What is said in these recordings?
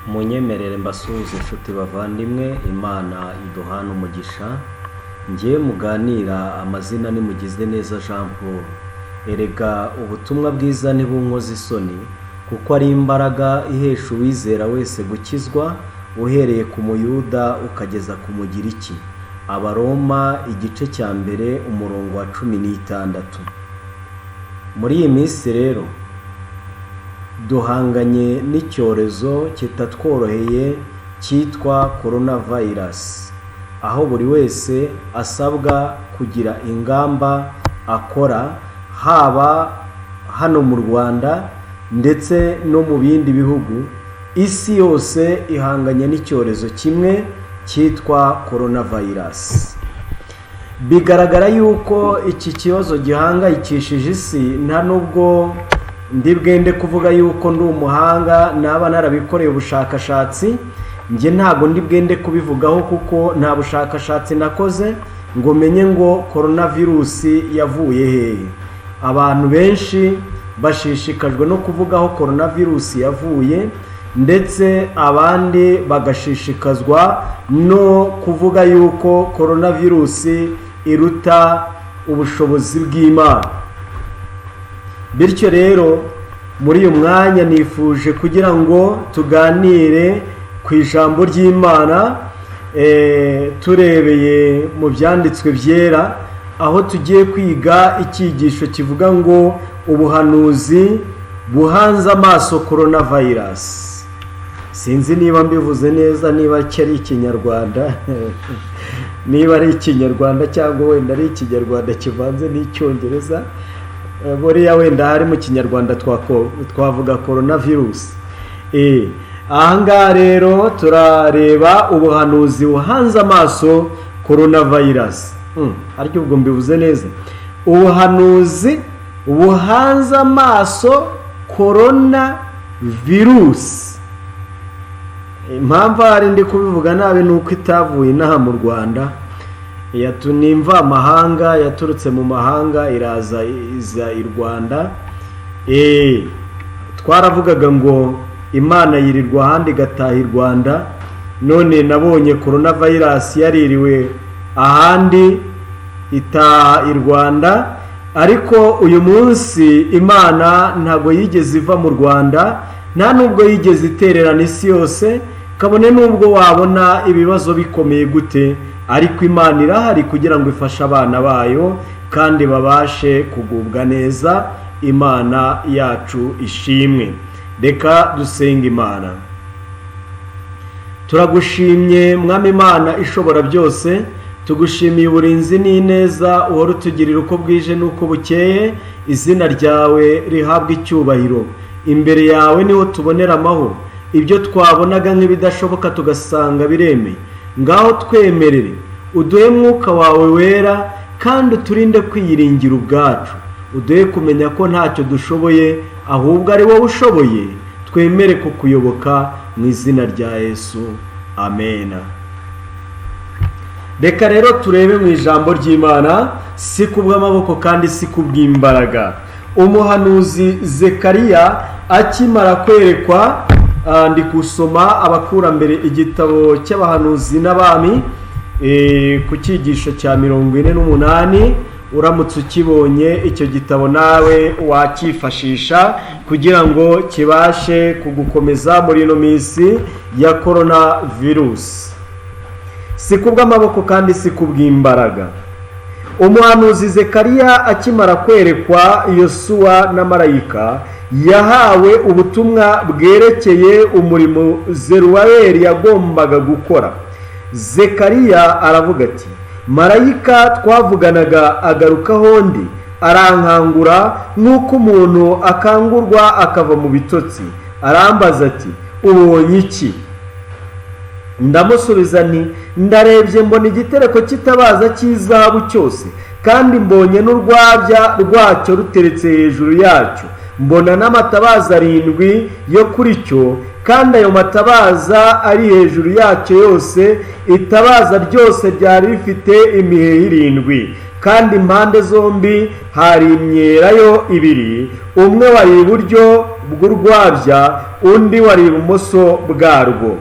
munyemerere mbasuhuze inshuti bavandimwe, Imana iduhana umugisha. Ngiye muganira amazina nimugize neza Jean Paul. Erega ubutumwa bwiza ntibunkoza isoni, kuko ari imbaraga ihesha uwizera wese gukizwa, uhereye ku muyuda ukageza ku mugiriki. Abaroma igice cya mbere umurongo wa 16. Muri iyi minsi rero duhanganye n'icyorezo kitatworoheye cyitwa coronavirus, aho buri wese asabwa kugira ingamba akora, haba hano mu Rwanda ndetse no mu bindi bihugu. Isi yose ihanganye n'icyorezo kimwe cyitwa coronavirus. Bigaragara yuko iki kibazo gihangayikishije isi, nta nubwo ndi bwende kuvuga yuko ndi umuhanga naba narabikoreye ubushakashatsi. Nge ntago ndi bwende kubivugaho kuko nta bushakashatsi nakoze ngo menye ngo coronavirus yavuye hehe. Abantu benshi bashishikajwe no kuvugaho coronavirus yavuye, ndetse abandi bagashishikazwa no kuvuga yuko coronavirus iruta ubushobozi bw'Imana. Bityo rero muri uyu mwanya nifuje kugira ngo tuganire ku ijambo ry'Imana, turebeye mu byanditswe byera, aho tugiye kwiga icyigisho kivuga ngo ubuhanuzi buhanze amaso coronavirus. Sinzi niba mbivuze neza, niba ari ikinyarwanda niba ari ikinyarwanda cyangwa wenda ari ikinyarwanda kivanze n'icyongereza. Buriya wenda hari mu kinyarwanda twavuga coronavirus. Ahangaha rero turareba ubuhanuzi buhanze amaso coronavirus. Ariko ubwo mbivuze neza, ubuhanuzi buhanze amaso coronavirus. Impamvu hari ndi kubivuga nabi nuko itavuye inaha mu Rwanda. Yatunimva amahanga, yaturutse mu mahanga iza i Rwanda. Twaravugaga ngo Imana yirirwa ahandi igataha i Rwanda, none nabonye coronavirus yaririwe ahandi itaha i Rwanda. Ariko uyu munsi Imana ntago yigeze iva mu Rwanda, nta nubwo yigeze itererana isi yose, kabone nubwo wabona ibibazo bikomeye gute, ariko Imana irahari kugira ngo ifashe abana bayo kandi babashe kugubwa neza. Imana yacu ishimwe. Reka dusenga Imana. Turagushimye Mwami Imana ishobora byose, tugushimiye uburinzi n'ineza uhora utugirira uko bwije n'uko bukeye. Izina ryawe rihabwa icyubahiro. Imbere yawe niho tubonera amahoro. Ibyo twabonaga nk'ibidashoboka tugasanga biremeye, ngaho twemerere, uduhe mwuka wawe wera, kandi uturinde kwiyiringira ubwacu. Uduhe kumenya ko ntacyo dushoboye, ahubwo ari wowe ushoboye. Twemere kukuyoboka mu izina rya Yesu, amen. Reka rero turebe mu ijambo ry'Imana, si kubw'amaboko kandi si kubw'imbaraga. Umuhanuzi Zekariya akimara kwerekwa, ndi kusoma abakurambere igitabo cy'abahanuzi n'abami, ku cyigisho cya 48. Uramutse ukibonye icyo gitabo nawe wakifashisha kugira ngo kibashe kugukomeza muri ino minsi ya coronavirus. Si kubw'amaboko kandi si kubw'imbaraga. Umuhanuzi Zekariya akimara kwerekwa Yosuwa na marayika, yahawe ubutumwa bwerekeye umurimo Zerubabeli yagombaga gukora. Zekariya aravuga ati, marayika twavuganaga agarukaho ndi, arankangura nk'uko umuntu akangurwa akava mu bitotsi. Arambaza ati, ubonye iki? Ndamusubiza nti, ndarebye mbona igitereko cy'itabaza cy'izahabu cyose, kandi mbonye n'urwabya rwacyo ruteretse hejuru yacyo. Mbona n'amatabaza 7 yo kuri cyo, kandi ayo matabaza ari hejuru yacyo yose. Itabaza ryose ryari rifite imiheha 7, kandi impande zombi hari imyelayo 2, umwe wari iburyo bw'urwabya, undi wari ibumoso bwarwo.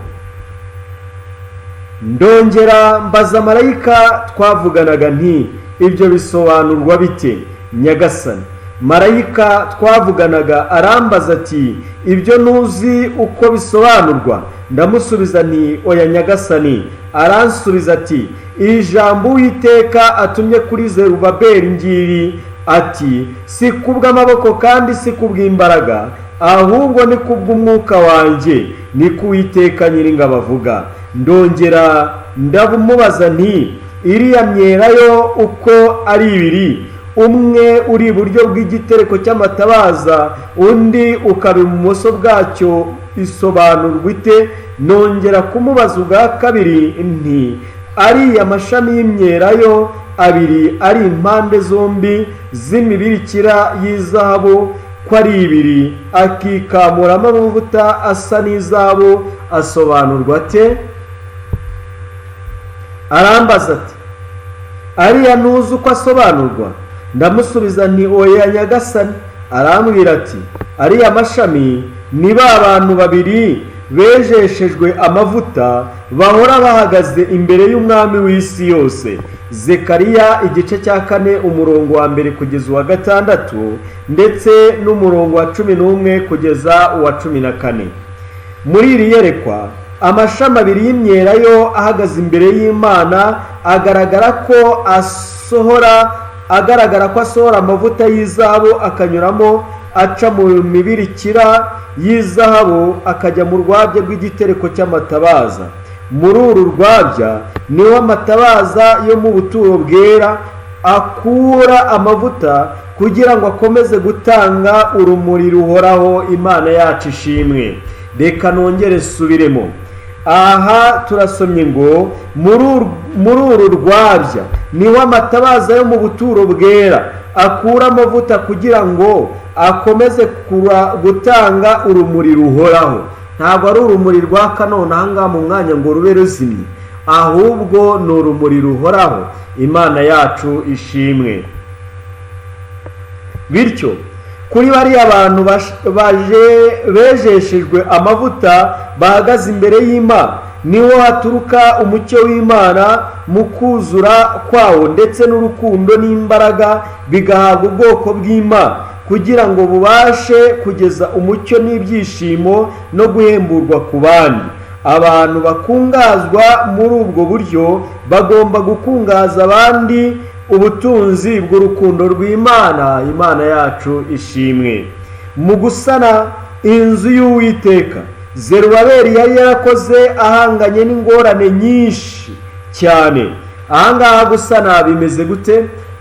Ndongera mbaza marayika twavuganaga nti, ibyo bisobanurwa bite Nyagasani? Marayika twavuganaga arambaza ati, ibyo ntuzi uko bisobanurwa? Ndamusubiza nti, oya Nyagasani. Aransubiza ati, iri jambo Uwiteka atumye kuri Zerubabeli ngiri ati, si kubw'amaboko kandi si kubw'imbaraga, ahubwo ni kubw'umwuka wanjye, ni ko Uwiteka Nyiringabo avuga. Ndongera ndamubaza nti, iriya myera yo uko ari ibiri, umwe uri iburyo bw'igitereko cy'amatabaza, undi ukaba ibumoso bwacyo, isobanurwa ite? Nongera kumubaza ubwa kabiri nti, ariya mashami y'imyera yo abiri ari impande zombi z'imibirikira y'izahabu ko ari ibiri, akikamuramo amavuta asa n'izahabu, asobanurwa ate? Arambaza ati, ariya ntuzi uko asobanurwa? Ndamusubiza nti, oya Nyagasani. Arambwira ati, ariya mashami ni ba bantu babiri bejeshejwe amavuta bahora bahagaze imbere y'umwami w'isi yose. Zekariya igice cya 4 umurongo wa 1 kugeza uwa 6 ndetse n'umurongo wa 11 kugeza uwa 14. Muri iri yerekwa amashami abiri y'imyera yo ahagaze imbere y'Imana agaragara ko asohora amavuta y'izahabu, akanyuramo aca mu mibirikira y'izahabu akajya mu rwabya rw'igitereko cy'amatabaza. Muri uru rwabya niho amatabaza yo mu buturo bwera akura amavuta kugira ngo akomeze gutanga urumuri ruhoraho. Imana yacu ishimwe. Reka nongere subiremo. Aha turasomye ngo muri uru rwabya niho amatabaza yo mu buturo bwera akura amavuta kugira ngo akomeze gutanga urumuri ruhoraho. Ntabwo ari urumuri rwaka none ahangaha mu mwanya ngo rube ruzimye, ahubwo ni urumuri ruhoraho. Imana yacu ishimwe. Bityo kuri bariya abantu bejeshejwe amavuta bahagaze imbere y'Imana, niho haturuka umucyo w'Imana mu kuzura kwawo, ndetse n'urukundo n'imbaraga bigahabwa ubwoko bw'Imana kugira ngo bubashe kugeza umucyo n'ibyishimo no guhemburwa ku bandi. Abantu bakungazwa muri ubwo buryo bagomba gukungaza abandi ubutunzi bw'urukundo rw'Imana. Imana yacu ishimwe. Mu gusana inzu y'Uwiteka, Zerubabeli yari yarakoze ahanganye n'ingorane nyinshi cyane. Ahangaha gusana bimeze gute?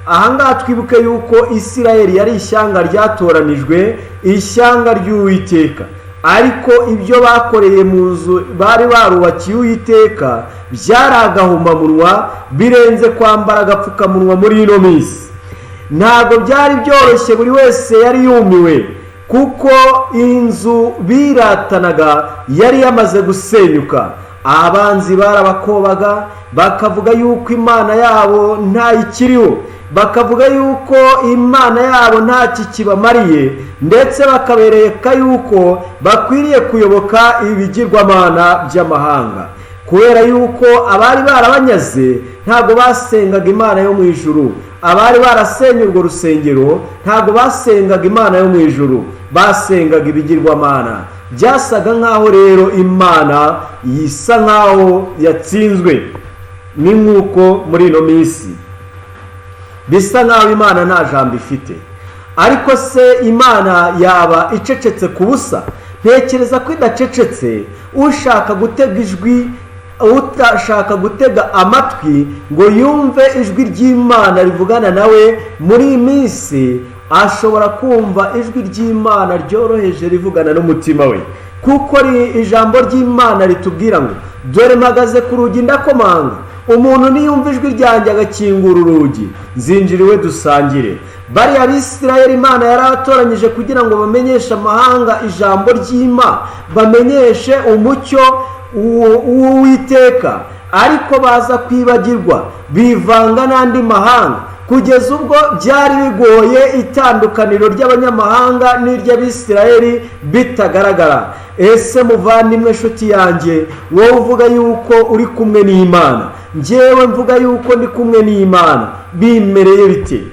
Ahangaha twibuke yuko Isirayeli yari ishyanga ryatoranijwe, ishyanga ry'Uwiteka, ariko ibyo bakoreye mu nzu bari barubakiye Uwiteka byari agahomamunwa, birenze kwambara agapfukamunwa muri ino minsi. Ntabwo byari byoroshye, buri wese yari yumiwe, kuko inzu biratanaga yari yamaze gusenyuka. Abanzi barabakobaga, bakavuga yuko Imana yabo ntayikiriho, bakavuga yuko Imana yabo nta kikibamariye, ndetse bakabereka yuko bakwiriye kuyoboka ibigirwamana by'amahanga, kubera yuko abari barabanyaze ntabwo basengaga Imana yo mu ijuru. Abari barasenye urwo rusengero ntabwo basengaga Imana yo mu ijuru, basengaga ibigirwamana. Byasaga nk'aho rero Imana yisa nk'aho yatsinzwe. Ni nk'uko muri ino minsi bisa nk'aho Imana nta jambo ifite. Ariko se Imana yaba icecetse ku busa? Ntekereza ko idacecetse. Ushaka gutega ijwi, utashaka gutega amatwi ngo yumve ijwi ry'Imana rivugana nawe muri iyi minsi, ashobora kumva ijwi ry'Imana ryoroheje rivugana n'umutima we, kuko ijambo ry'Imana ritubwira ngo, dore mpagaze ku rugi ndakomanga, umuntu niyumva ijwi ryanjye agakingura urugi, nzinjira iwe dusangire. Bariya Abisirayeli Imana yaratoranyije kugira ngo bamenyeshe amahanga ijambo ry'Imana, bamenyeshe umucyo w'Uwiteka, ariko baza kwibagirwa, bivanga n'andi mahanga, kugeza ubwo byari bigoye itandukaniro ry'abanyamahanga n'iry'abisirayeli bitagaragara. Ese muvandimwe nshuti yanjye, wowe uvuga yuko uri kumwe n'Imana, njyewe mvuga yuko ndi kumwe n'Imana, bimereye bite?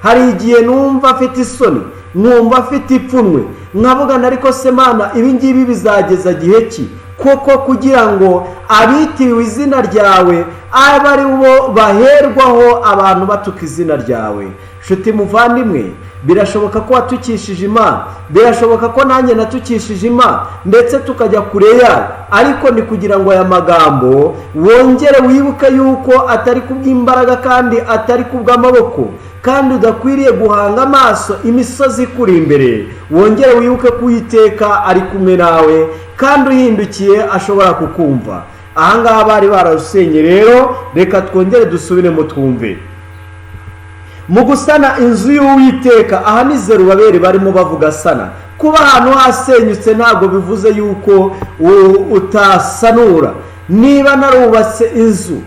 Hari igihe numva afite isoni, numva afite ipfunwe, nkavugana ariko se Mana, ibi ngibi bizageza gihe ki? Koko kugira ngo abitiriwe izina ryawe abe ari bo baherwaho abantu batuka izina ryawe. Nshuti muvandimwe, birashoboka ko watukishije Imana, birashoboka ko nanjye natukishije Imana ndetse tukajya kure yayo, ariko ni kugira ngo aya magambo wongere wibuke yuko atari kubw'imbaraga kandi atari kubw'amaboko, kandi udakwiriye guhanga amaso imisozi ikuri imbere. Wongere wibuke ko Uwiteka ari kumwe nawe kandi uhindukiye ashobora kukumva. Ahangaha bari bararusenye rero, reka twongere dusubiremo twumve. Mu gusana inzu y'Uwiteka, aha ni Zerubabeli barimo bavuga sana. Kuba ahantu hasenyutse ntabwo bivuze yuko utasanura. Niba narubatse inzu,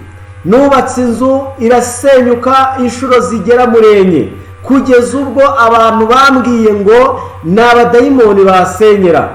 nubatse inzu irasenyuka inshuro zigera muri 4, kugeza ubwo abantu bambwiye ngo ni abadayimoni basenyera,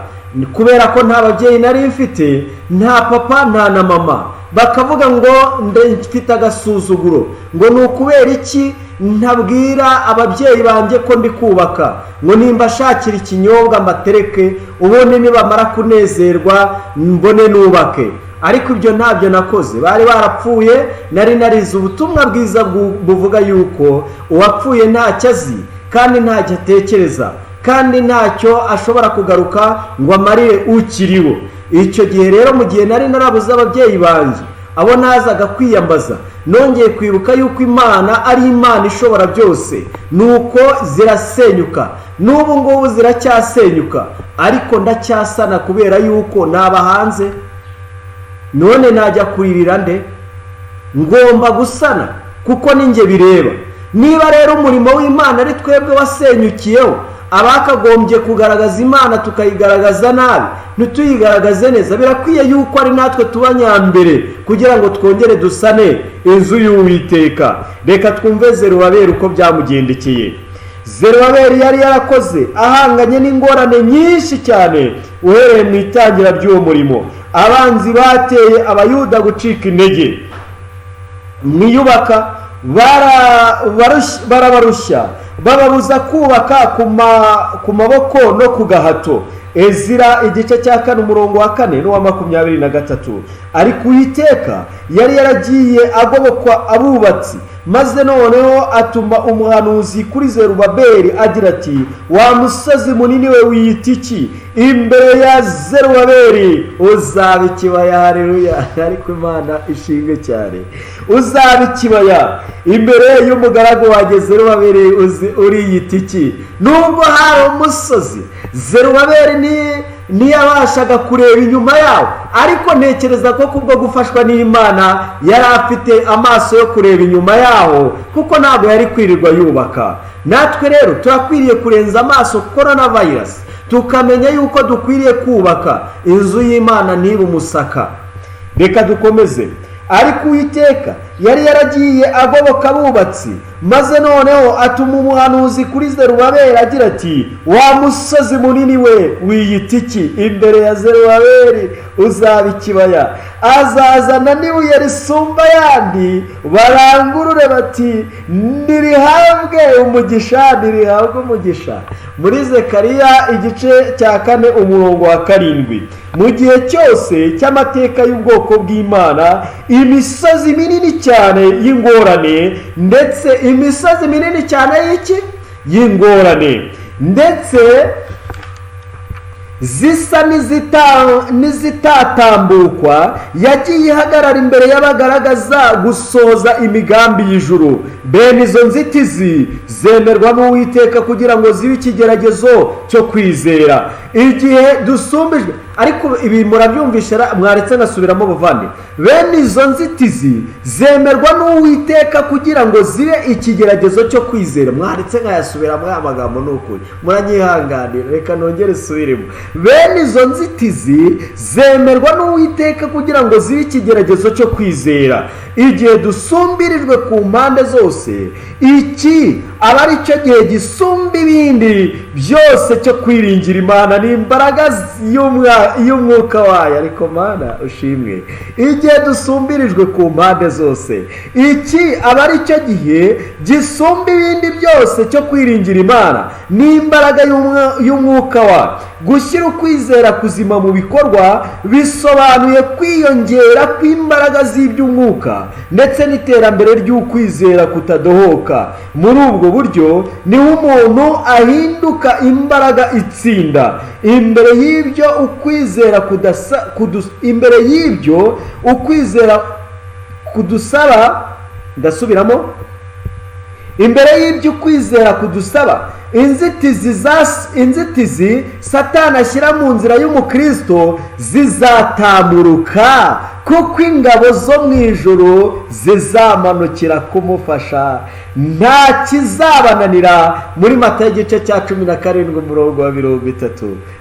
kubera ko nta babyeyi nari mfite, nta papa nta na mama, bakavuga ngo mfite agasuzuguro, ngo ni ukubera iki ntabwira ababyeyi banjye ko ndi kubaka, ngo nimba shakira ikinyobwa mbatereke, ubundi nibamara kunezerwa mbone nubake. Ariko ibyo ntabyo nakoze, bari barapfuye. Nari narize ubutumwa bwiza buvuga yuko uwapfuye ntacyo azi kandi ntacyo atekereza kandi ntacyo ashobora kugaruka ngo amarire ukiriho. Icyo gihe rero, mu gihe nari narabuze ababyeyi banjye, abo nazaga kwiyambaza, nongeye kwibuka yuko Imana ari Imana ishobora byose, nuko zirasenyuka. N'ubu ngubu ziracyasenyuka, ariko ndacyasana kubera yuko naba hanze. None najya kuririra nde? Ngomba gusana kuko ninjye bireba. Niba rero umurimo w'Imana ari twebwe wasenyukiyeho, abakagombye kugaragaza Imana tukayigaragaza nabi, ntituyigaragaze neza, birakwiye yuko ari natwe tuba nyambere kugira ngo twongere dusane inzu y'Uwiteka. Reka twumve Zerubabeli uko byamugendekeye. Zerubabeli yari yarakoze ahanganye n'ingorane nyinshi cyane uhereye mu itangira ry'uwo murimo. Abanzi bateye Abayuda gucika intege mu iyubaka, barabarushya, bababuza kubaka ku maboko no ku gahato. Ezira igice cya 4 umurongo wa 4 n'uwa 23. Ariko Uwiteka yari yaragiye agobokwa abubatsi, maze noneho atuma umuhanuzi kuri Zerubabeli agira ati, wa musozi munini we wiyita iki? Imbere ya Zerubabeli uzaba ikibaya. Haleluya! Ariko Imana ishimwe cyane. Uzaba ikibaya imbere y'umugaragu wa Zerubabeli uriyita iki? Nubwo hari umusozi, Zerubabeli ntiyabashaga kureba inyuma yawo, ariko ntekereza ko kubwo gufashwa n'Imana yari afite amaso yo kureba inyuma yaho, kuko ntabwo yari kwirirwa yubaka. Natwe rero turakwiriye kurenza amaso coronavirus, tukamenya yuko dukwiriye kubaka inzu y'Imana ntibe umusaka. Reka dukomeze. Ariko Uwiteka yari yaragiye agoboka abubatsi, maze noneho atuma umuhanuzi kuri Zerubabeli agira ati, wa musozi munini we wiyita iki? Imbere ya Zerubabeli uzaba ikibaya. Azazana n'ibuye risumba ayandi, barangurure bati, nirihabwe umugisha, nirihabwe umugisha. Muri Zekariya igice cya 4 umurongo wa 7. Mu gihe cyose cy'amateka y'ubwoko bw'Imana, imisozi minini cyane y'ingorane, ndetse imisozi minini cyane y'iki? Y'ingorane, ndetse zisa n'izitatambukwa, yagiye ihagarara imbere y'abagaragaza gusoza imigambi y'ijuru. Bene izo nzitizi zemerwa n'Uwiteka kugira ngo zibe ikigeragezo cyo kwizera. Igihe dusumbijwe, ariko ibi murabyumvisha mwaretse ngasubiramo bavandi. Bene izo nzitizi zemerwa n'Uwiteka kugira ngo zibe ikigeragezo cyo kwizera. Mwaretse nkayasubiramo aya magambo n'ukuri, muranyihanganira, reka nongere subiremo. Bene izo nzitizi zemerwa n'Uwiteka kugira ngo zibe ikigeragezo cyo kwizera. Igihe dusumbirijwe ku mpande zose, iki aba ari cyo gihe gisumba ibindi byose cyo kwiringira Imana n'imbaraga y'umwuka wayo. Ariko Mana ushimwe, igihe dusumbirijwe ku mpande zose, iki aba ari cyo gihe gisumba ibindi byose cyo kwiringira Imana n'imbaraga y'umwuka wayo. Gushyira ukwizera kuzima mu bikorwa bisobanuye kwiyongera kw'imbaraga z'iby'umwuka ndetse n'iterambere ry'ukwizera kutadohoka. Muri ubwo buryo niho umuntu ahinduka imbaraga itsinda. Imbere y'ibyo ukwizera kudusaba, ndasubiramo, imbere y'ibyo ukwizera kudusaba, inzitizi Satani ashyira mu nzira y'umukristo zizatamuruka, kuko ingabo zo mu ijuru zizamanukira kumufasha. Nta kizabananira. Muri Matayo igice cya 17 umurongo wa 30,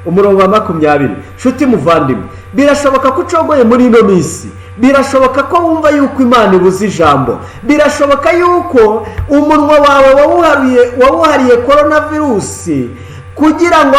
umurongo wa 20. Nshuti muvandimwe, birashoboka ko ucogoye muri ino minsi, birashoboka ko wumva yuko Imana ibuze ijambo, birashoboka yuko umunwa wawe wawuhariye coronavirusi kugira ngo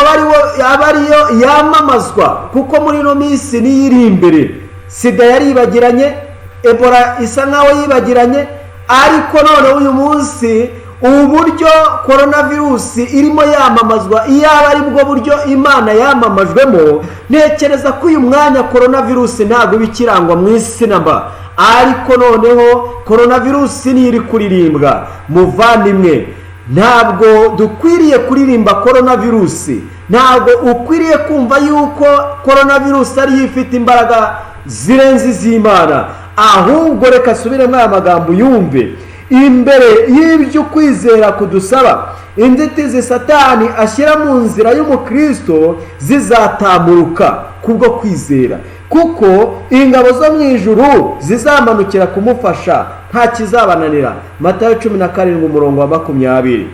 abe ariyo yamamazwa, kuko muri ino minsi niyo iri imbere. Sida yaribagiranye, Ebola isa nkaho yibagiranye, ariko none uyu munsi uburyo coronavirusi irimo yamamazwa, iyaba ari bwo buryo Imana yamamajwemo, ntekereza ko uyu mwanya coronavirusi ntabwo bikirangwa mu isi namba. Ariko noneho coronavirusi ni iri kuririmbwa. Muvandimwe, ntabwo dukwiriye kuririmba coronavirusi, ntabwo ukwiriye kumva yuko coronavirusi ari ifite imbaraga zirenze iz'Imana. Ahubwo reka subiremo aya magambo yumve. Imbere y'ibyo kwizera kudusaba, inzitizi Satani ashyira mu nzira y'umukristo zizatamuruka kubwo kwizera, kuko ingabo zo mu ijuru zizamanukira kumufasha. Nta kizabananira. Matayo 17 umurongo wa 20.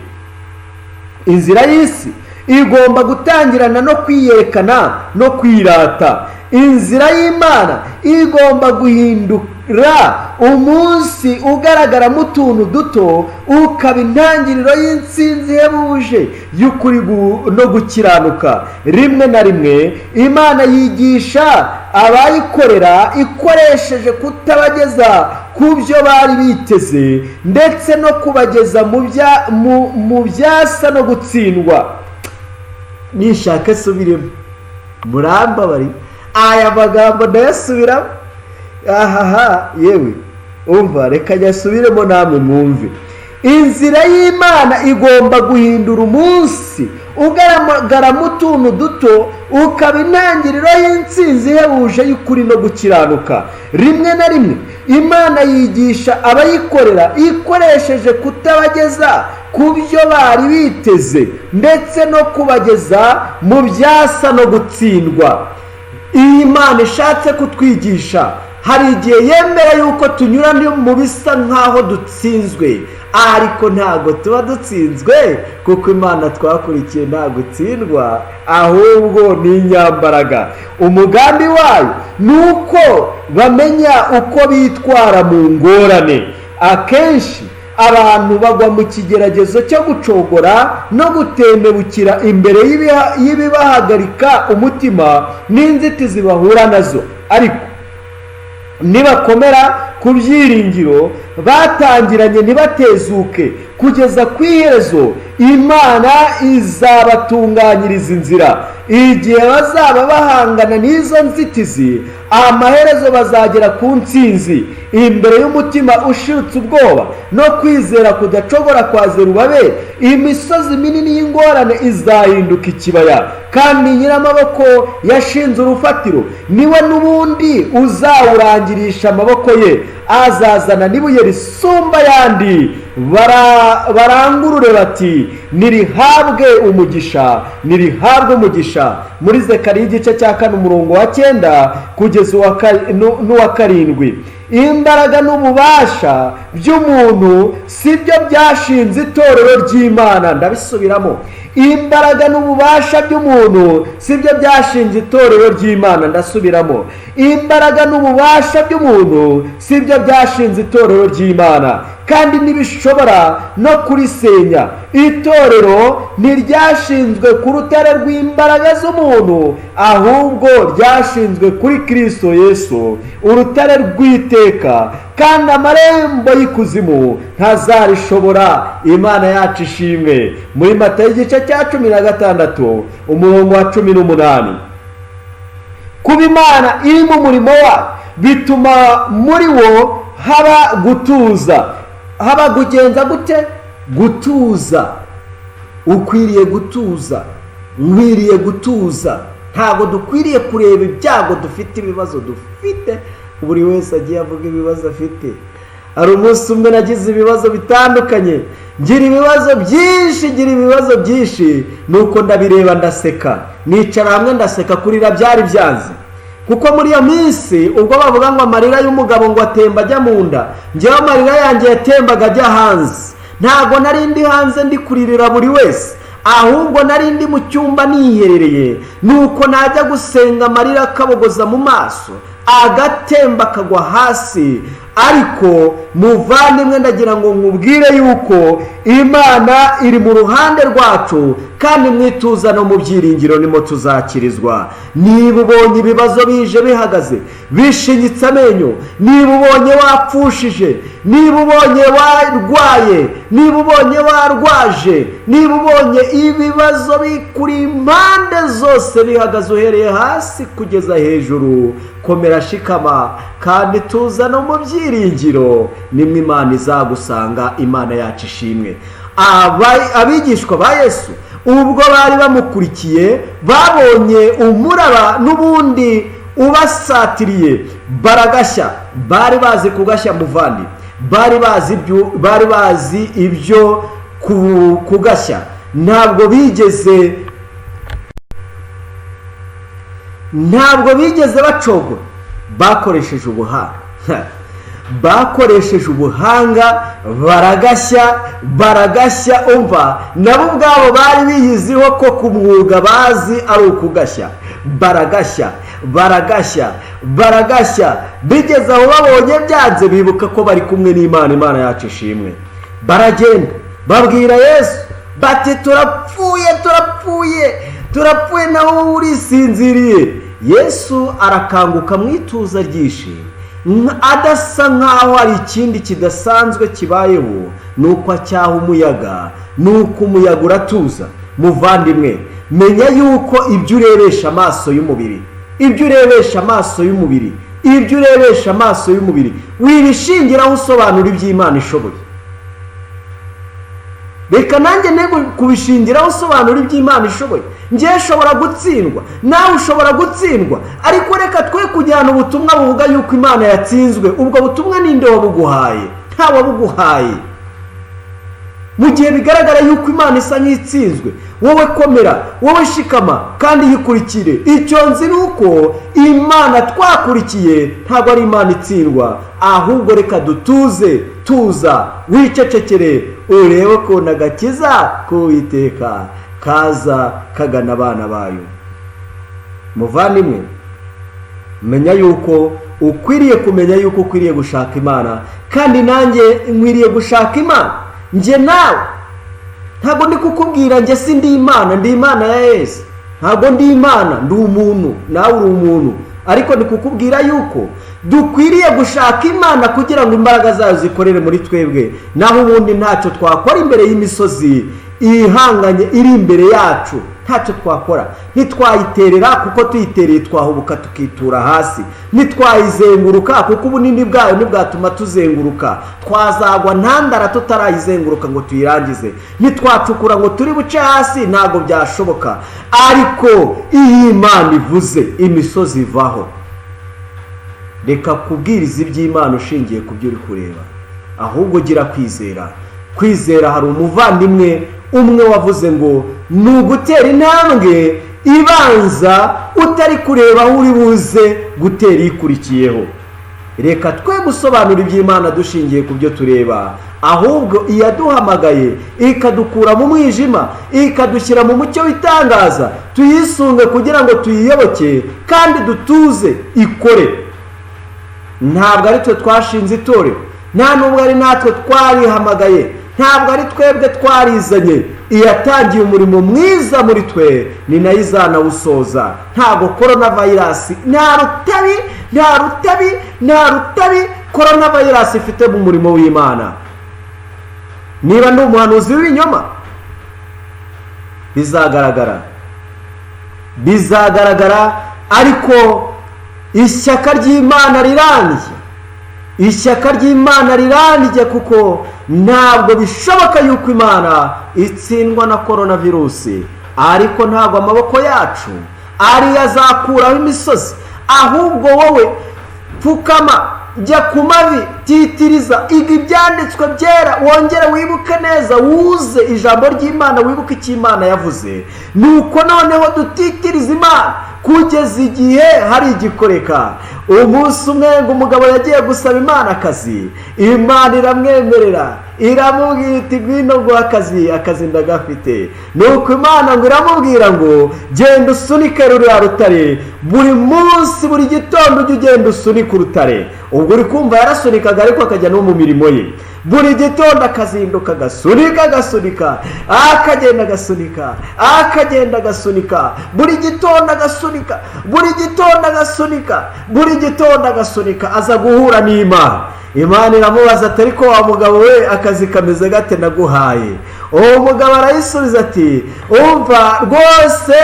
Inzira y'isi igomba gutangirana no kwiyerekana no kwirata. Inzira y'Imana igomba guhindura umunsi ugaragaramo utuntu duto ukaba intangiriro y'intsinzi ihebuje y'ukuri no gukiranuka. Rimwe na rimwe Imana yigisha abayikorera ikoresheje kutabageza ku byo bari biteze, ndetse no kubageza mu byasa no gutsindwa. Nishaka subiremo, murambabari aya magambo ndayasubiramo. Yewe umva, reka nyasubiremo namwe mwumve. Inzira y'Imana igomba guhindura umunsi ugaragaramo utuntu duto ukaba intangiriro y'intsinzi ihebuje y'ukuri no gukiranuka. Rimwe na rimwe Imana yigisha abayikorera ikoresheje kutabageza ku byo bari biteze, ndetse no kubageza mu byasa no gutsindwa. Iyi Imana ishatse kutwigisha, hari igihe yemera yuko tunyura mu bisa nkaho dutsinzwe, ariko ntabwo tuba dutsinzwe, kuko Imana twakurikiye nta gutsindwa, ahubwo ni inyambaraga. Umugambi wayo ni uko bamenya uko bitwara mu ngorane. Akenshi abantu bagwa mu kigeragezo cyo gucogora no gutembebukira imbere y'ibibahagarika umutima n'inzitizi bahura nazo, ariko nibakomera ku byiringiro batangiranye ntibatezuke kugeza ku iherezo, Imana izabatunganyiriza inzira. Igihe bazaba bahangana n'izo nzitizi, amaherezo bazagera ku ntsinzi. Imbere y'umutima ushirutse ubwoba no kwizera kudacogora kwa Zerubabeli, imisozi minini y'ingorane izahinduka ikibaya, kandi nyiramaboko yashinze urufatiro niwe n'ubundi uzawurangirisha amaboko ye. Azazana n'ibuye risumba ayandi barangurure bati nirihabwe umugisha, nirihabwe umugisha. Muri Zekariya igice cya 4 umurongo wa 9 kugeza n'uwa 7. Imbaraga n'ububasha by'umuntu sibyo byashinze itorero ry'Imana. Ndabisubiramo, imbaraga n'ububasha by'umuntu sibyo byashinze itorero ry'Imana. Ndasubiramo, imbaraga n'ububasha by'umuntu sibyo byashinze itorero ry'Imana, kandi ntibishobora no kurisenya. Itorero ntiryashinzwe ku rutare rw'imbaraga z'umuntu, ahubwo ryashinzwe kuri Kristo Yesu, urutare rw'iteka, kandi amarembo y'ikuzimu ntazarishobora. Imana yacu ishimwe. Muri Matayo igice cya 16 umurongo wa 18. Kuba Imana iri mu murimo wayo bituma muri wo haba gutuza. Haba kugenza gute? Gutuza. Ukwiriye gutuza, nkwiriye gutuza. Ntabwo dukwiriye kureba ibyago dufite, ibibazo dufite. Buri wese agiye avuga ibibazo afite. Hari umunsi umwe nagize ibibazo bitandukanye, ngira ibibazo byinshi, nuko ndabireba ndaseka, nicara hamwe ndaseka. Kurira byari byanze, kuko muri iyo minsi ubwo bavuga ngo amarira y'umugabo ngo atemba ajya mu nda, njyewe amarira yanjye yatembaga ajya hanze. Ntabwo nari ndi hanze ndi kuririra buri wese, ahubwo nari ndi mu cyumba niherereye. Nuko najya gusenga amarira akabogoza mu maso, agatemba akagwa hasi. Ariko muvandimwe, ndagira ngo nkubwire yuko Imana iri mu ruhande rwacu, kandi mwituza no mu byiringiro nimo tuzakirizwa. Niba ubonye ibibazo bije bihagaze bishinyitse amenyo, niba ubonye wapfushije, niba ubonye warwaye, niba ubonye warwaje, niba ubonye ibibazo bikuri impande zose bihagaze uhereye hasi kugeza hejuru, komera shikama kandi tuza no mu byiringiro, nimwe Imana izagusanga. Imana yacu ishimwe. Abigishwa ba Yesu ubwo bari bamukurikiye babonye umuraba n'ubundi ubasatiriye, baragashya. Bari bazi kugashya muvandi, bari bazi ibyo kugashya. Ntabwo bigeze bacogora, bakoresheje ubuhanga, baragashya. Umva, nabo ubwabo bari biyiziho ko ku mwuga bazi ari ukugashya. Baragashya. Bigeze aho babonye byanze, bibuka ko bari kumwe n'Imana. Imana yacu ishimwe. Baragenda babwira Yesu bati turapfuye nawe urisinziriye. Yesu arakanguka mu ituza ryinshi, adasa nkaho hari ikindi kidasanzwe kibayeho. Nuko acyaha umuyaga, nuko umuyaga uratuza. Muvandimwe, menya yuko ibyo urebesha amaso y'umubiri wibishingiraho usobanura iby'Imana ishoboye. Reka nanjye nego kubishingiraho usobanura iby'Imana ishoboye. Njye shobora gutsindwa, nawe ushobora gutsindwa, ariko reka twe kujyana ubutumwa buvuga yuko Imana yatsinzwe. Ubwo butumwa ninde wabuguhaye? Nta wabuguhaye. Mu gihe bigaragara yuko Imana isa nk'itsinzwe, wowe komera, wowe shikama kandi yikurikire. Icyo nzi nuko Imana twakurikiye ntabwo ari Imana itsindwa, ahubwo reka dutuze. Tuza, wicecekere, urebe ko nagakiza k'Uwiteka kaza kagana abana bayo. Muvandimwe, menya yuko ukwiriye kumenya yuko ukwiriye gushaka Imana, kandi nanjye nkwiriye gushaka Imana. Njye nawe ntabwo ndi kukubwira njye si ndi Imana, ndi Imana ya Yesu. Ntabwo ndi Imana, ndi umuntu, nawe uri umuntu. Ariko ndi kukubwira yuko dukwiriye gushaka Imana kugira ngo imbaraga zayo zikorere muri twebwe. Naho ubundi ntacyo twakora imbere y'imisozi ihanganye iri imbere yacu. Ntacyo twakora, ntitwayiterera, kuko tuyitereye twahubuka tukitura hasi. Ntitwayizenguruka, kuko ubunini bwayo ntibwatuma tuzenguruka. Twazagwa ntandara tutarayizenguruka ngo tuyirangize. Ntitwacukura ngo turi buce hasi, ntabwo byashoboka. Ariko iyi Imana ivuze, imisozi ivaho. Reka kubwiriza iby'Imana ushingiye ku byo uri kureba, ahubwo gira kwizera. kwizera hari umuvandimwe umwe wavuze ngo ni ugutera intambwe ibanza utari kureba aho uri buze gutera ikurikiyeho. Reka twe gusobanura iby'Imana dushingiye ku byo tureba, ahubwo iyaduhamagaye ikadukura mu mwijima ikadushyira mu mucyo w'itangaza tuyisunge kugira ngo tuyiyoboke kandi dutuze ikore. Ntabwo ari twe twashinze itorero, nta nubwo ari natwe twarihamagaye, ntabwo ari twebwe twarizanye. Iyatangiye umurimo mwiza muri twe ni nayo izanawusoza. Ntabwo coronavirus nta rutabi coronavirus ifite mu murimo w'Imana. Niba ndi umuhanuzi w'ibinyoma bizagaragara, ariko ishyaka ry'Imana rirambye, kuko ntabwo bishoboka yuko Imana itsindwa na coronavirus. Ariko ntabwo amaboko yacu ari azakuraho imisozi, ahubwo wowe pfukama, jya ku mavi, titiriza, iga ibyanditswe byera, wongere wibuke neza, wuze ijambo ry'Imana, wibuke icyo Imana yavuze. Nuko noneho dutitiriza Imana kugeza igihe hari igikoreka. Umunsi umwe ngo umugabo yagiye gusaba Imana akazi, Imana iramwemerera, iramubwira iti ngwino nguhe akazi ndagafite. Nuko Imana ngo iramubwira ngo genda usunike ruriya rutare, buri munsi buri gitondo ujye ugenda usunika urutare. Ubwo uri kumva yarasunikaga, ariko akajya no mu mirimo ye. Buri gitondo akazinduka agasunika, akagenda agasunika, buri gitondo agasunika, aza guhura n'Imana. Imana iramubaza ati ariko wa mugabo we, akazi kameze gate naguhaye? Uwo mugabo arayisubiza ati umva rwose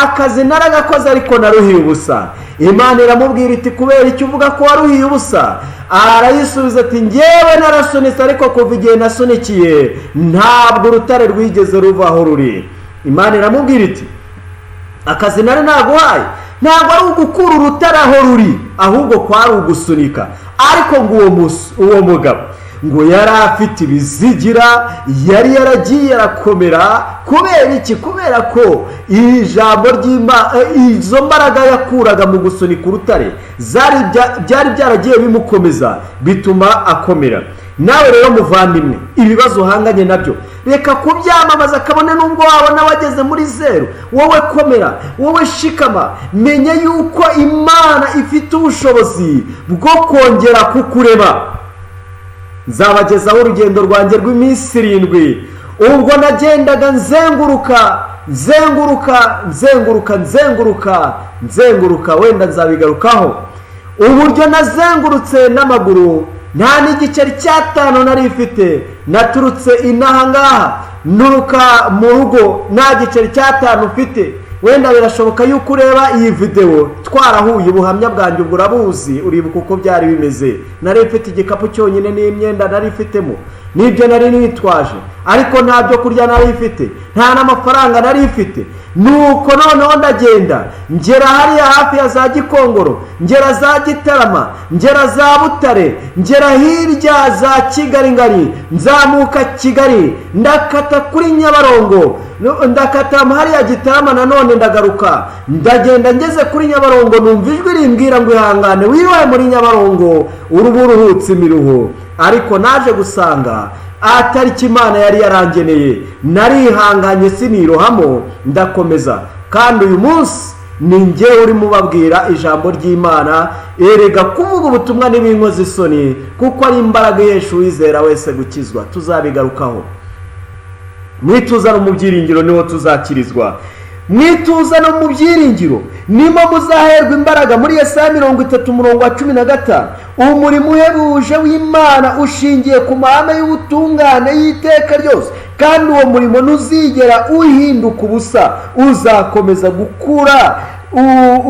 akazi naragakoze, ariko naruhiye ubusa. Imana iramubwira iti kubera icyo uvuga ko waruhiye ubusa? Arayisubiza ati ngewe narasunitse, ariko kuva igihe nasunikiye ntabwo urutare rwigeze ruva aho ruri. Imana iramubwira iti akazi nari naguhaye ntabwo ari ugukura urutare aho ruri, ahubwo kwari ugusunika. Ariko ngo uwo mugabo ngo yari afite ibizigira, yari yaragiye arakomera. Kubera iki? Kubera ko ijambo ry'Imana, izo mbaraga yakuraga mu gusunika urutare byari byaragiye bimukomeza, bituma akomera. Nawe rero muvandimwe, ibibazo uhanganye nabyo reka kubyamamaza kabone nubwo wabona wageze muri zero. Wowe komera, wowe shikama, menya yuko Imana ifite ubushobozi bwo kongera kukurema. Nzabagezaho urugendo rwanjye rw'iminsi 7. Ubwo nagendaga nzenguruka, wenda nzabigarukaho uburyo nazengurutse n'amaguru. Nta n'igiceri cy'atanu nari ifite, naturutse inaha ngaha nuruka mu rugo nta giceri cy'atanu mfite. Wenda birashoboka yuko ureba iyi video twarahuye, ubuhamya bwanjye ubwo urabuzi, uribuka uko byari bimeze. Nari mfite igikapu cyonyine n'imyenda nari ifitemo, nibyo nari nitwaje, ariko nta byo kurya nari ifite, nta n'amafaranga nari ifite. Nuko noneho ndagenda ngera hariya hafi ya za Gikongoro, ngera za Gitarama, ngera za Butare, ngera hirya za Kigali ngari, nzamuka Kigali, ndakata kuri Nyabarongo, ndakata hariya Gitarama, nanone ndagaruka, ndagenda ngeze kuri Nyabarongo, numva ijwi rimbwira ngo ihangane wirohe muri Nyabarongo uruhutse imiruho. Ariko naje gusanga atari Imana yari yarangeneye. Narihanganye sinirohamo, ndakomeza. Kandi uyu munsi ni njye uri mubabwira ijambo ry'Imana. Erega kuvuga ubutumwa n'ibinkozi isoni, kuko ari imbaraga ihesha uwizera wese gukizwa. Tuzabigarukaho. Mwituzano mu byiringiro niho tuzakirizwa. Mwituzano mu byiringiro nimo muzaherwa imbaraga. Muri Yesaya 30:15, umurimo uhebuje w'Imana ushingiye ku mahame y'ubutungane y'iteka ryose, kandi uwo murimo ntuzigera uhinduka ubusa, uzakomeza gukura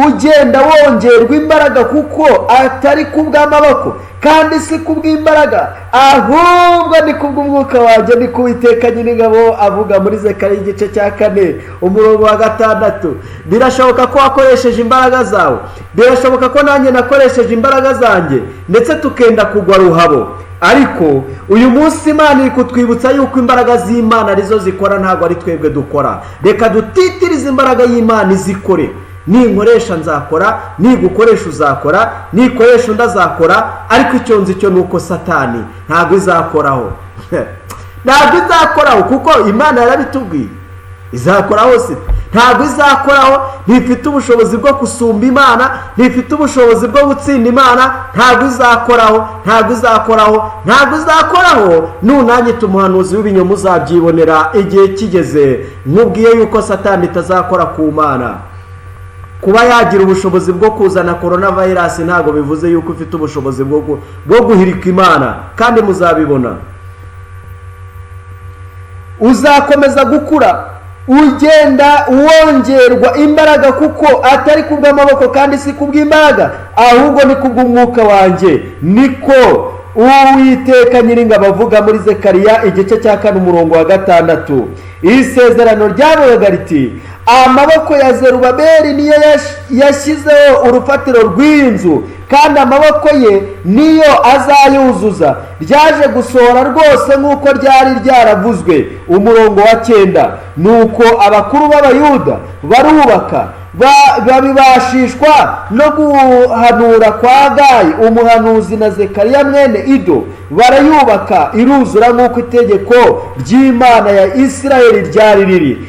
ugenda wongerwa imbaraga, kuko atari kubw'amaboko kandi si kubw'imbaraga, ahubwo ni kubw'umwuka wanjye, ni kuwiteka nyir'ingabo avuga muri Zekariya igice cya 4 umurongo wa 6. Birashoboka ko wakoresheje imbaraga zawe, birashoboka ko nanjye nakoresheje imbaraga zanjye, ndetse tukenda kugwa ruhabo. ariko uyu munsi Imana iri kutwibutsa yuko imbaraga z'Imana arizo zikora, ntabwo ari twebwe dukora. Reka dutitirize imbaraga y'Imana izikore. Ninkoresha nzakora, nigukoresha uzakora, nikoresha undi azakora, ariko icyo nzi cyo nuko Satani ntabwo izakoraho. Ntabwo izakoraho kuko Imana yarabitubwiye. Izakoraho se? Ntabwo izakoraho. Ntifite ubushobozi bwo gusumba Imana, ntifite ubushobozi bwo gutsinda Imana. Ntabwo izakoraho, ntabwo izakoraho, ntabwo izakoraho. Nunanye tumuhanuzi w'ibinyoma uzabyibonera igihe kigeze. Nkubwiye yuko Satani itazakora ku Mana. Kuba yagira ubushobozi bwo kuzana coronavirus ntabwo bivuze yuko ufite ubushobozi bwo guhirika Imana, kandi muzabibona. Uzakomeza gukura ugenda wongerwa imbaraga, kuko atari kubw'amaboko kandi si kubw'imbaraga, ahubwo ni kubw'umwuka wanjye, niko Uwiteka Nyiringabo avuga muri Zekariya igice cya 4 umurongo wa 6. Isezerano ryavugaga riti, amaboko ya Zerubabeli niyo yashyizeho urufatiro rw'inzu, kandi amaboko ye niyo azayuzuza. Ryaje gusohora rwose nk'uko ryari ryaravuzwe. Umurongo wa 9, nuko abakuru b'Abayuda barubaka, babibashishwa no guhanura kwa Hagayi umuhanuzi na Zekariya mwene Ido. Barayubaka iruzura nk'uko itegeko ry'Imana ya Isirayeli ryari riri,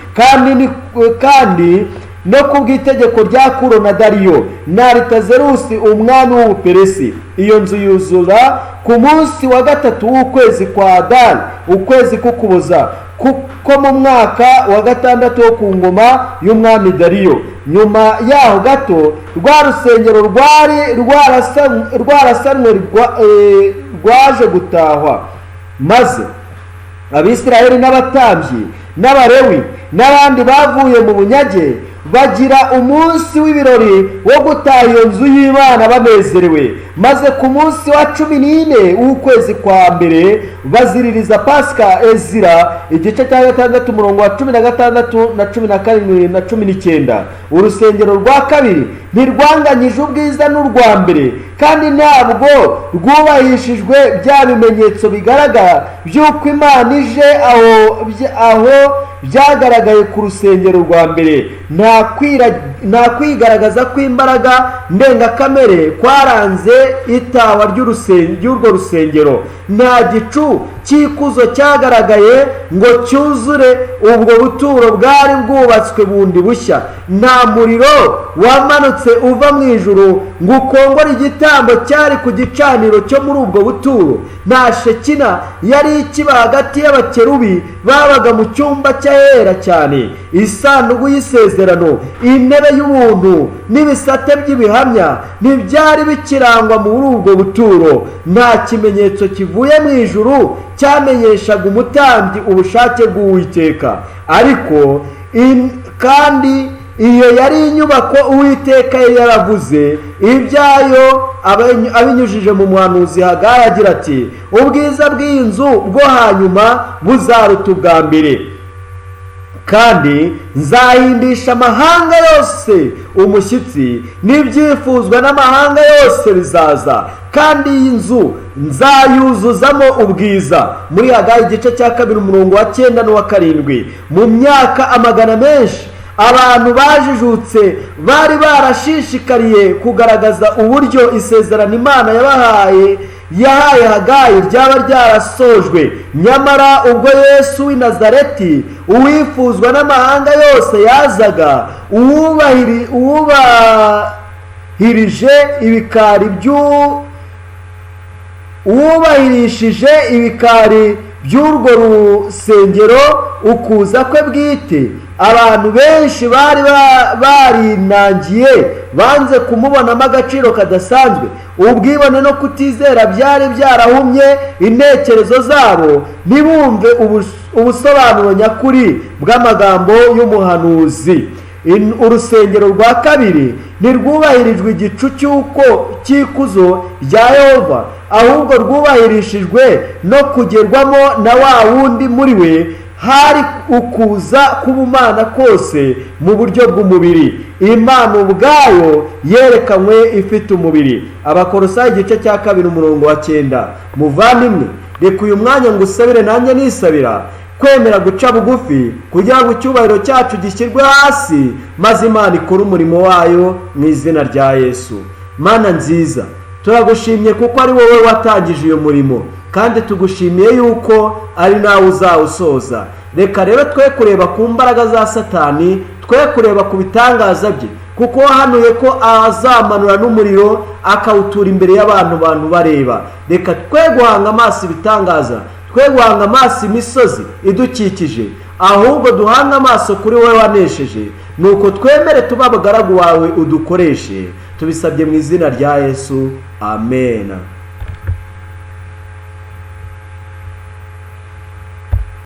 kandi no kubw'itegeko rya Kuro na Dariyo na Aritazerusi umwami w'Ubuperesi. Iyo nzu yuzura ku munsi wa 3 w'ukwezi kwa Adari, ukwezi k'Ukuboza, kuko mu mwaka wa 6 wo ku ngoma y'umwami Dariyo. Nyuma yaho gato rwa rusengero rwari rwarasanwe rwaje gutahwa, maze Abisirayeli n'abatambyi n'Abalewi n'abandi bavuye mu bunyage bagira umunsi w'ibirori wo gutaha iyo nzu y'Imana banezerewe. Maze ku munsi wa 14 w'ukwezi kwa mbere baziririza Pasika. Ezira igice cya 6 umurongo wa 16 na 17 na 19. Urusengero rwa kabiri ntirwanganyije ubwiza n'urwa mbere, kandi ntabwo rwubahishijwe bya bimenyetso bigaragara by'uko Imana ije aho byagaragaye ku rusengero rwa mbere. Nta kwigaragaza kw'imbaraga ndengakamere kwaranze itawa ry'urwo rusengero. Nta gicu cy'ikuzo cyagaragaye ngo cyuzure ubwo buturo bwari bwubatswe bundi bushya. Nta muriro wamanutse uva mu ijuru ngo ukongore igitambo cyari ku gicaniro cyo muri ubwo buturo. Nta Shekina yari ikiba hagati y'abakerubi babaga mu cyumba cy'ahera cyane. Isanduku y'isezerano, intebe y'ubuntu n'ibisate by'ibihamya ntibyari bikirangwa muri ubwo buturo. Nta kimenyetso kivuye mu ijuru cyamenyeshaga umutambyi ubushake bw'Uwiteka. Ariko kandi iyo yari inyubako Uwiteka yaravuze ibyayo abinyujije mu muhanuzi Hagayi agira ati, ubwiza bw'iyi nzu bwo hanyuma buzaruta ubwa mbere, kandi nzahindisha amahanga yose umushyitsi, n'ibyifuzwa n'amahanga yose bizaza, kandi iyi nzu nzayuzuzamo ubwiza. Muri Hagayi igice cya 2 umurongo wa 9 n'uwa 7. Mu myaka amagana menshi abantu bajijutse bari barashishikariye kugaragaza uburyo isezerano Imana yahaye Hagayi ryaba ryarasojwe. Nyamara ubwo Yesu w'i Nazareti uwifuzwa n'amahanga yose yazaga, uwubahirishije ibikari by'urwo rusengero ukuza kwe bwite, abantu benshi bari barinangiye, banze kumubonamo agaciro kadasanzwe. Ubwibone no kutizera byari byarahumye intekerezo zabo, ntibumve ubusobanuro nyakuri bw'amagambo y'umuhanuzi. Urusengero rwa kabiri ntirwubahirijwe igicu cy'ikuzo rya Yehova, ahubwo rwubahirishijwe no kugerwamo na wa wundi muri we hari ukuza k'ubumana kose mu buryo bw'umubiri. Imana ubwayo yerekanywe ifite umubiri. Abakolosayi igice cya 2 umurongo wa 9. Muvandimwe, reka uyu mwanya ngo usabire nanjye nisabira kwemera guca bugufi kugira ngo icyubahiro cyacu gishyirwe hasi, maze Imana ikore umurimo wayo mu izina rya Yesu. Mana nziza, turagushimye kuko ari wowe watangije uyu murimo, kandi tugushimiye yuko ari nawe uzawusoza. Reka rero twe kureba ku mbaraga za Satani, twe kureba ku bitangaza bye, kuko wahanuye ko azamanura n'umuriro akawutura imbere y'abantu bareba. Reka twe guhanga amaso ibitangaza, twe guhanga amaso imisozi idukikije, ahubwo duhanga amaso kuri wowe wanesheje, nuko twemere tuba abagaragu wawe udukoreshe. Tubisabye mu izina rya Yesu, amen.